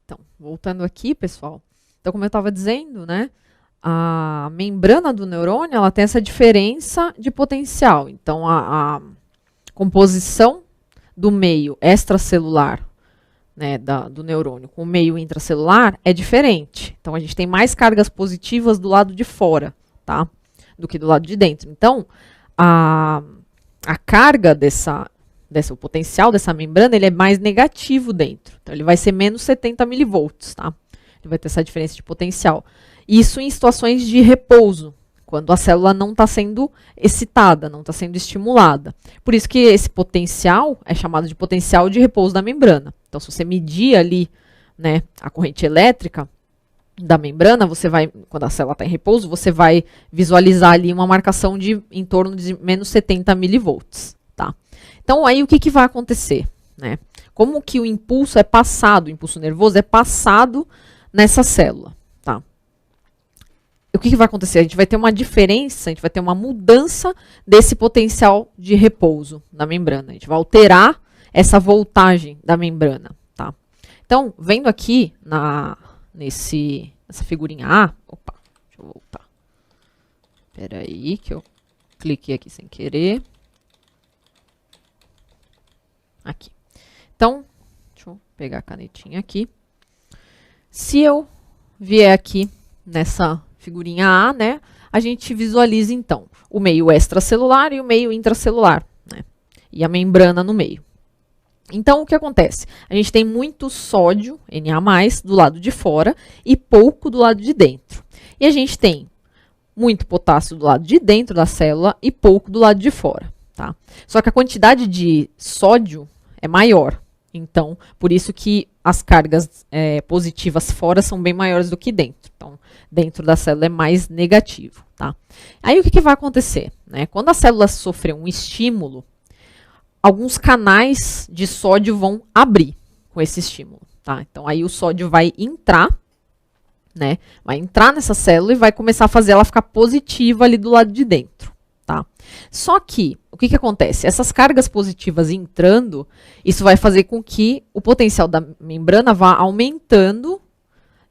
Então, voltando aqui, pessoal. Então, como eu estava dizendo, né? A membrana do neurônio, ela tem essa diferença de potencial. Então, a composição do meio extracelular, né, do neurônio com o meio intracelular é diferente. Então, a gente tem mais cargas positivas do lado de fora, tá? Do que do lado de dentro. Então, a carga o potencial dessa membrana, ele é mais negativo dentro. Então, ele vai ser menos 70 milivolts, tá? Ele vai ter essa diferença de potencial. Isso em situações de repouso, quando a célula não está sendo excitada, não está sendo estimulada. Por isso que esse potencial é chamado de potencial de repouso da membrana. Então, se você medir ali, né, a corrente elétrica da membrana, você vai, quando a célula está em repouso, você vai visualizar ali uma marcação de em torno de menos 70 milivolts, tá? Então, aí o que vai acontecer, né? Como que o impulso é passado, o impulso nervoso é passado nessa célula, tá? O que vai acontecer? A gente vai ter uma diferença, a gente vai ter uma mudança desse potencial de repouso na membrana. A gente vai alterar essa voltagem da membrana, tá? Então, vendo aqui nessa figurinha A, opa, deixa eu voltar. Espera aí que eu cliquei aqui sem querer. Aqui. Então, deixa eu pegar a canetinha aqui. Se eu vier aqui nessa figurinha A, né, a gente visualiza, então, o meio extracelular e o meio intracelular, né, e a membrana no meio. Então, o que acontece? A gente tem muito sódio, Na+, do lado de fora e pouco do lado de dentro. E a gente tem muito potássio do lado de dentro da célula e pouco do lado de fora, tá? Só que a quantidade de sódio é maior. Então, por isso que as cargas positivas fora são bem maiores do que dentro. Então, dentro da célula é mais negativo, tá? Aí, o que vai acontecer, né? Quando a célula sofrer um estímulo, alguns canais de sódio vão abrir com esse estímulo, tá? Então, aí o sódio vai entrar, né? Vai entrar nessa célula e vai começar a fazer ela ficar positiva ali do lado de dentro, tá? Só que, o que acontece? Essas cargas positivas entrando, isso vai fazer com que o potencial da membrana vá aumentando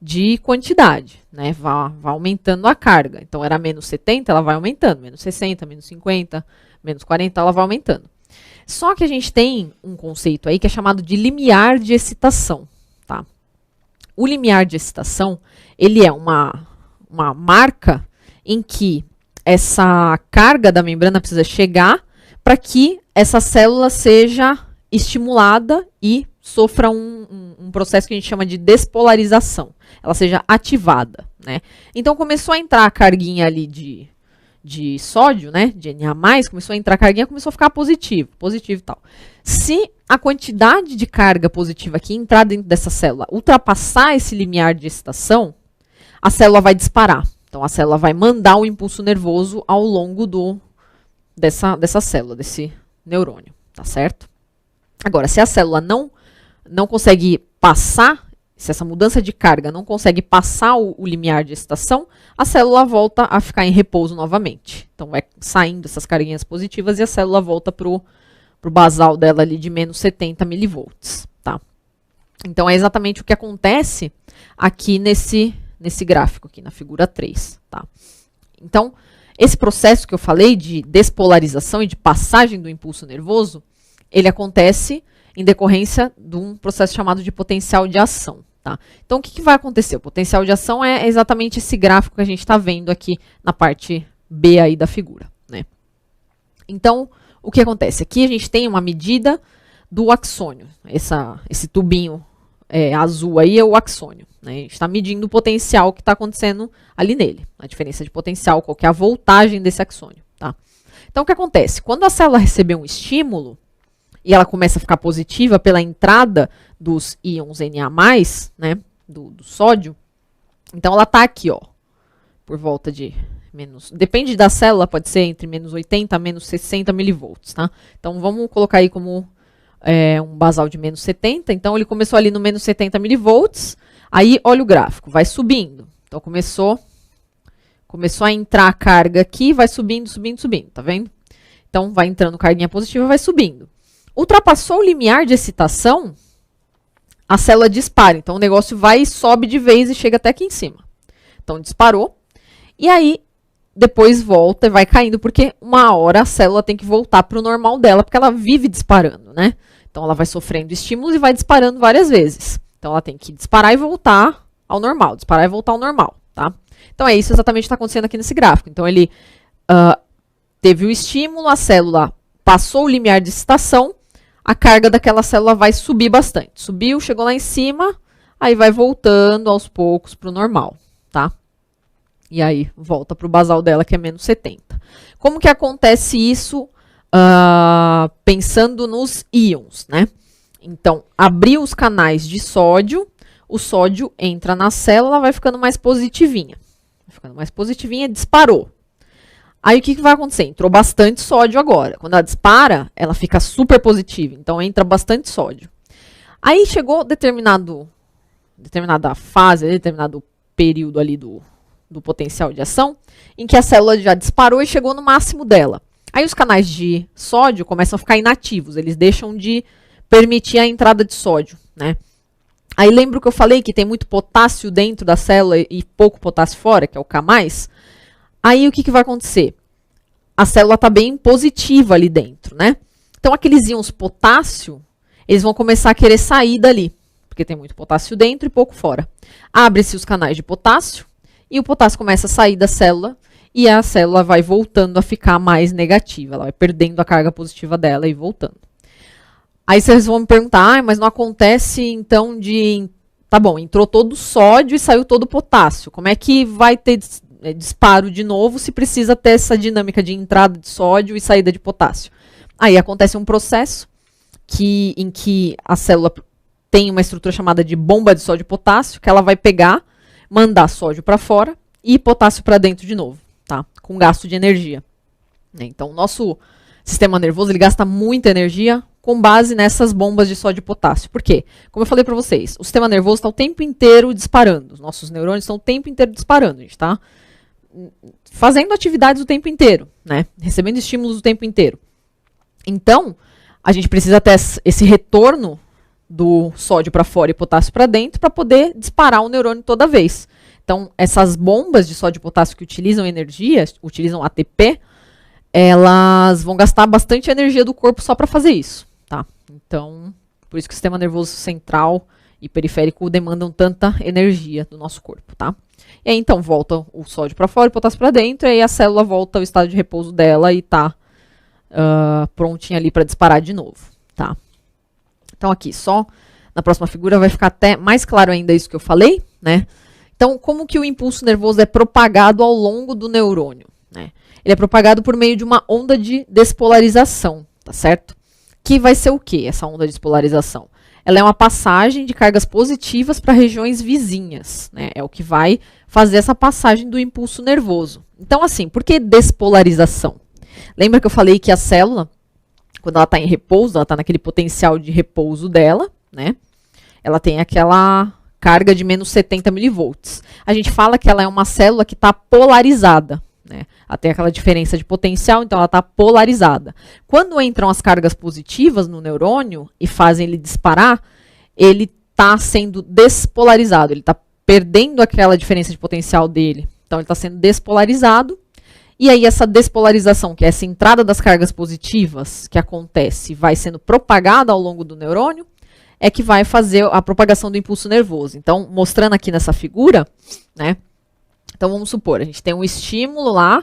de quantidade, né? Vá aumentando a carga. Então, era menos 70, ela vai aumentando. Menos 60, menos 50, menos 40, ela vai aumentando. Só que a gente tem um conceito aí que é chamado de limiar de excitação, tá? O limiar de excitação, ele é uma marca em que essa carga da membrana precisa chegar para que essa célula seja estimulada e sofra um processo que a gente chama de despolarização. Ela seja ativada, né? Então, começou a entrar a carguinha ali de sódio, né, de Na+, começou a entrar a carguinha, começou a ficar positivo e tal. Se a quantidade de carga positiva que entrar dentro dessa célula ultrapassar esse limiar de excitação, a célula vai disparar. Então, a célula vai mandar o impulso nervoso ao longo dessa célula, desse neurônio, tá certo? Agora, se a célula não consegue passar, se essa mudança de carga não consegue passar o limiar de excitação, a célula volta a ficar em repouso novamente. Então, vai saindo essas carguinhas positivas e a célula volta pro basal dela ali de menos 70 milivolts, tá? Então, é exatamente o que acontece aqui nesse gráfico, aqui na figura 3, tá? Então, esse processo que eu falei de despolarização e de passagem do impulso nervoso, ele acontece em decorrência de um processo chamado de potencial de ação, tá? Então, o que vai acontecer? O potencial de ação é exatamente esse gráfico que a gente está vendo aqui na parte B aí da figura, né? Então, o que acontece? Aqui a gente tem uma medida do axônio. Esse tubinho azul aí é o axônio, né? A gente está medindo o potencial que está acontecendo ali nele. A diferença de potencial, qual que é a voltagem desse axônio, tá? Então, o que acontece? Quando a célula receber um estímulo, e ela começa a ficar positiva pela entrada dos íons Na+, né, do sódio, então ela está aqui, ó, por volta de menos, depende da célula, pode ser entre menos 80 a menos 60 milivolts, tá? Então, vamos colocar aí como um basal de menos 70, então ele começou ali no menos 70 milivolts, aí olha o gráfico, vai subindo, então começou a entrar a carga aqui, vai subindo, tá vendo? Então, vai entrando carguinha positiva, vai subindo. Ultrapassou o limiar de excitação, a célula dispara. Então, o negócio vai e sobe de vez e chega até aqui em cima. Então, disparou. E aí, depois volta e vai caindo, porque uma hora a célula tem que voltar para o normal dela, porque ela vive disparando, né? Então, ela vai sofrendo estímulos e vai disparando várias vezes. Então, ela tem que disparar e voltar ao normal. Disparar e voltar ao normal, tá? Então, é isso exatamente que está acontecendo aqui nesse gráfico. Então, ele teve o estímulo, a célula passou o limiar de excitação, a carga daquela célula vai subir bastante. Subiu, chegou lá em cima, aí vai voltando aos poucos para o normal, tá? E aí volta para o basal dela, que é menos 70. Como que acontece isso pensando nos íons, né? Então, abriu os canais de sódio, o sódio entra na célula, vai ficando mais positivinha. Vai ficando mais positivinha, disparou. Aí o que vai acontecer? Entrou bastante sódio agora. Quando ela dispara, ela fica super positiva. Então entra bastante sódio. Aí chegou determinada fase, determinado período ali do potencial de ação, em que a célula já disparou e chegou no máximo dela. Aí os canais de sódio começam a ficar inativos. Eles deixam de permitir a entrada de sódio, né? Aí lembra que eu falei que tem muito potássio dentro da célula e pouco potássio fora, que é o K+. Aí o que vai acontecer? A célula está bem positiva ali dentro, né? Então aqueles íons potássio, eles vão começar a querer sair dali, porque tem muito potássio dentro e pouco fora. Abre-se os canais de potássio e o potássio começa a sair da célula e a célula vai voltando a ficar mais negativa, ela vai perdendo a carga positiva dela e voltando. Aí vocês vão me perguntar, mas não acontece então de... Tá bom, entrou todo o sódio e saiu todo o potássio. Como é que vai ter disparo de novo se precisa ter essa dinâmica de entrada de sódio e saída de potássio? Aí acontece um processo em que a célula tem uma estrutura chamada de bomba de sódio e potássio, que ela vai pegar, mandar sódio para fora e potássio para dentro de novo, tá? Com gasto de energia. Então, o nosso sistema nervoso ele gasta muita energia com base nessas bombas de sódio e potássio. Por quê? Como eu falei para vocês, o sistema nervoso está o tempo inteiro disparando. Os nossos neurônios estão o tempo inteiro disparando. A gente está fazendo atividades o tempo inteiro, né? Recebendo estímulos o tempo inteiro. Então, a gente precisa ter esse retorno do sódio para fora e potássio para dentro para poder disparar o neurônio toda vez. Então, essas bombas de sódio e potássio que utilizam energia, utilizam ATP, elas vão gastar bastante energia do corpo só para fazer isso, tá? Então, por isso que o sistema nervoso central e periférico demandam tanta energia do nosso corpo, tá? E aí, então, volta o sódio para fora e o potássio para dentro, e aí a célula volta ao estado de repouso dela e tá prontinha ali para disparar de novo, tá? Então, aqui, só na próxima figura vai ficar até mais claro ainda isso que eu falei, né? Então, como que o impulso nervoso é propagado ao longo do neurônio, né? Ele é propagado por meio de uma onda de despolarização, tá certo? Que vai ser o quê, essa onda de despolarização? Ela é uma passagem de cargas positivas para regiões vizinhas, né? É o que vai fazer essa passagem do impulso nervoso. Então, assim, por que despolarização? Lembra que eu falei que a célula, quando ela está em repouso, ela está naquele potencial de repouso dela, né? Ela tem aquela carga de menos 70 milivolts. A gente fala que ela é uma célula que está polarizada, né? Ela tem aquela diferença de potencial, então ela está polarizada. Quando entram as cargas positivas no neurônio e fazem ele disparar, ele está sendo despolarizado, ele está perdendo aquela diferença de potencial dele. Então ele está sendo despolarizado. E aí essa despolarização, que é essa entrada das cargas positivas que acontece, vai sendo propagada ao longo do neurônio, é que vai fazer a propagação do impulso nervoso. Então, mostrando aqui nessa figura, né? Então, vamos supor, a gente tem um estímulo lá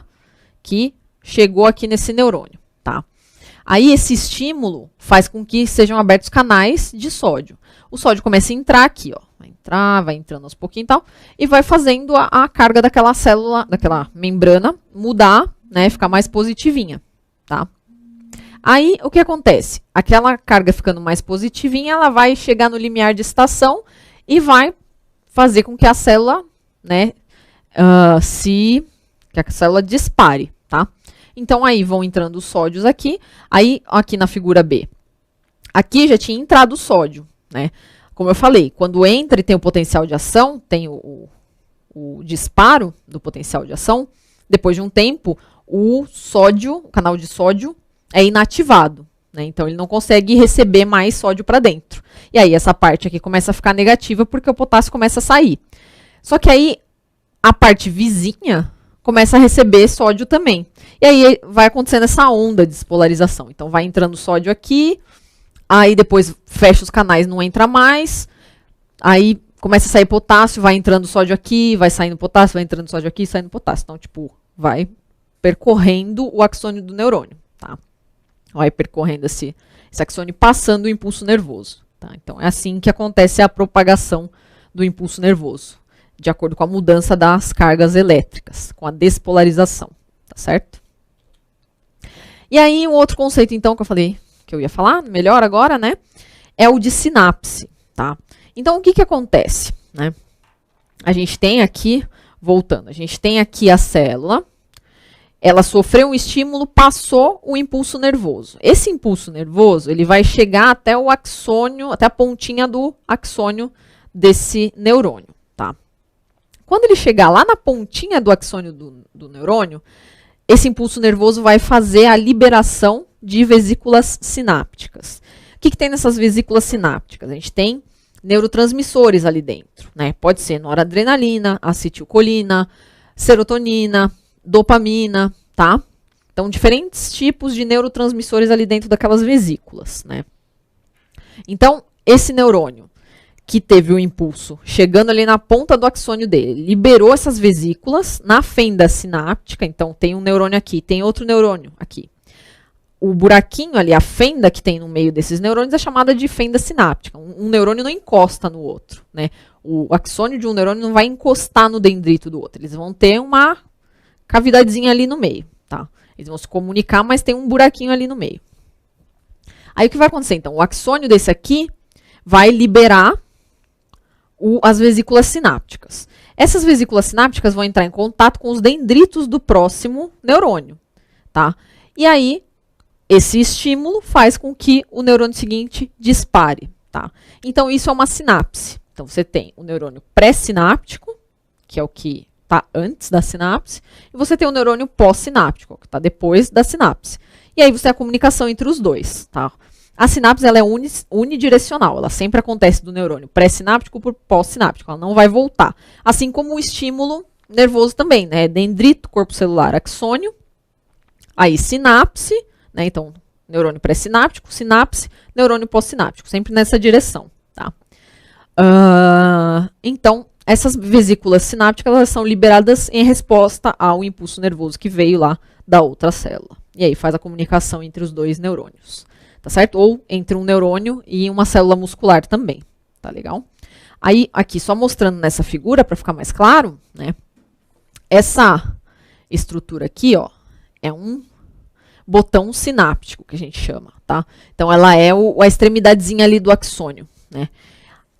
que chegou aqui nesse neurônio, tá? Aí, esse estímulo faz com que sejam abertos canais de sódio. O sódio começa a entrar aqui, ó. Vai entrar, vai entrando aos pouquinhos e tal, e vai fazendo a carga daquela célula, daquela membrana, mudar, né? Ficar mais positivinha, tá? Aí, o que acontece? Aquela carga ficando mais positivinha, ela vai chegar no limiar de excitação e vai fazer com que a célula, né, que a célula dispare, tá? Então, aí vão entrando os sódios aqui. Aí, aqui na figura B, aqui já tinha entrado o sódio, né? Como eu falei, quando entra e tem o potencial de ação, tem o disparo do potencial de ação, depois de um tempo, o canal de sódio é inativado, né? né? Então ele não consegue receber mais sódio para dentro. E aí essa parte aqui começa a ficar negativa porque o potássio começa a sair. Só que aí a parte vizinha começa a receber sódio também. E aí vai acontecendo essa onda de despolarização. Então vai entrando sódio aqui, aí depois fecha os canais, não entra mais, aí começa a sair potássio, vai entrando sódio aqui, vai saindo potássio, vai entrando sódio aqui, saindo potássio. Então, tipo, vai percorrendo o axônio do neurônio, tá? Vai percorrendo esse axônio, passando o impulso nervoso, tá? Então, é assim que acontece a propagação do impulso nervoso, de acordo com a mudança das cargas elétricas, com a despolarização, tá certo? E aí, um outro conceito, então, que eu falei, que eu ia falar melhor agora, né? É o de sinapse, tá? Então, o que que acontece, né? A gente tem aqui, voltando, a gente tem aqui a célula, ela sofreu um estímulo, passou o impulso nervoso. Esse impulso nervoso, ele vai chegar até o axônio, até a pontinha do axônio desse neurônio, tá? Quando ele chegar lá na pontinha do axônio do neurônio, esse impulso nervoso vai fazer a liberação de vesículas sinápticas. O que que tem nessas vesículas sinápticas? A gente tem neurotransmissores ali dentro, né? Pode ser noradrenalina, acetilcolina, serotonina, dopamina, tá? Então, diferentes tipos de neurotransmissores ali dentro daquelas vesículas, né? Então, esse neurônio que teve o impulso chegando ali na ponta do axônio dele, liberou essas vesículas na fenda sináptica, então tem um neurônio aqui, tem outro neurônio aqui. O buraquinho ali, a fenda que tem no meio desses neurônios é chamada de fenda sináptica. Um neurônio não encosta no outro, né? O axônio de um neurônio não vai encostar no dendrito do outro. Eles vão ter uma cavidadezinha ali no meio, tá? Eles vão se comunicar, mas tem um buraquinho ali no meio. Aí o que vai acontecer, então? O axônio desse aqui vai liberar as vesículas sinápticas. Essas vesículas sinápticas vão entrar em contato com os dendritos do próximo neurônio, tá? E aí, esse estímulo faz com que o neurônio seguinte dispare, tá? Então, isso é uma sinapse. Então, você tem o neurônio pré-sináptico, que é o que está antes da sinapse, e você tem o neurônio pós-sináptico, que está depois da sinapse. E aí, você tem a comunicação entre os dois, tá? A sinapse, ela é unidirecional, ela sempre acontece do neurônio pré-sináptico por pós-sináptico, ela não vai voltar. Assim como o estímulo nervoso também, né? Dendrito, corpo celular, axônio, aí sinapse, né? Então, neurônio pré-sináptico, sinapse, neurônio pós-sináptico, sempre nessa direção, tá? Então, essas vesículas sinápticas, elas são liberadas em resposta ao impulso nervoso que veio lá da outra célula. E aí faz a comunicação entre os dois neurônios, tá certo? Ou entre um neurônio e uma célula muscular também, tá legal? Aí, aqui, só mostrando nessa figura, para ficar mais claro, né? Essa estrutura aqui, ó, é um botão sináptico, que a gente chama, tá? Então, ela é a extremidadezinha ali do axônio, né?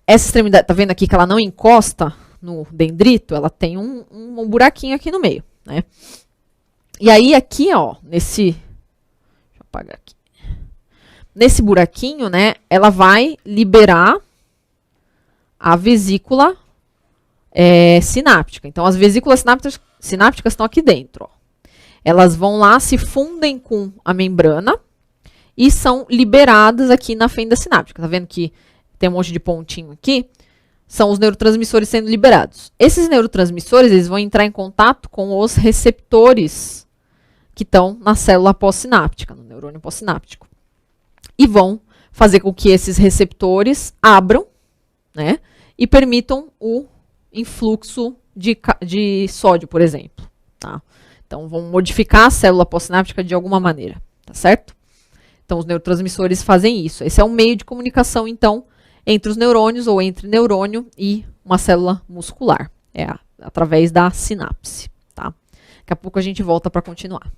Essa extremidade, tá vendo aqui que ela não encosta no dendrito? Ela tem um buraquinho aqui no meio, né? E aí, aqui, ó, deixa eu apagar aqui. Nesse buraquinho, né, ela vai liberar a vesícula sináptica. Então, as vesículas sinápticas estão aqui dentro, ó. Elas vão lá, se fundem com a membrana e são liberadas aqui na fenda sináptica. Tá vendo que tem um monte de pontinho aqui? São os neurotransmissores sendo liberados. Esses neurotransmissores, eles vão entrar em contato com os receptores que estão na célula pós-sináptica, no neurônio pós-sináptico. E vão fazer com que esses receptores abram, né, e permitam o influxo de sódio, por exemplo, tá? Então, vão modificar a célula pós-sináptica de alguma maneira, tá certo? Então, os neurotransmissores fazem isso. Esse é um meio de comunicação, então, entre os neurônios ou entre neurônio e uma célula muscular. É através da sinapse, tá? Daqui a pouco a gente volta para continuar.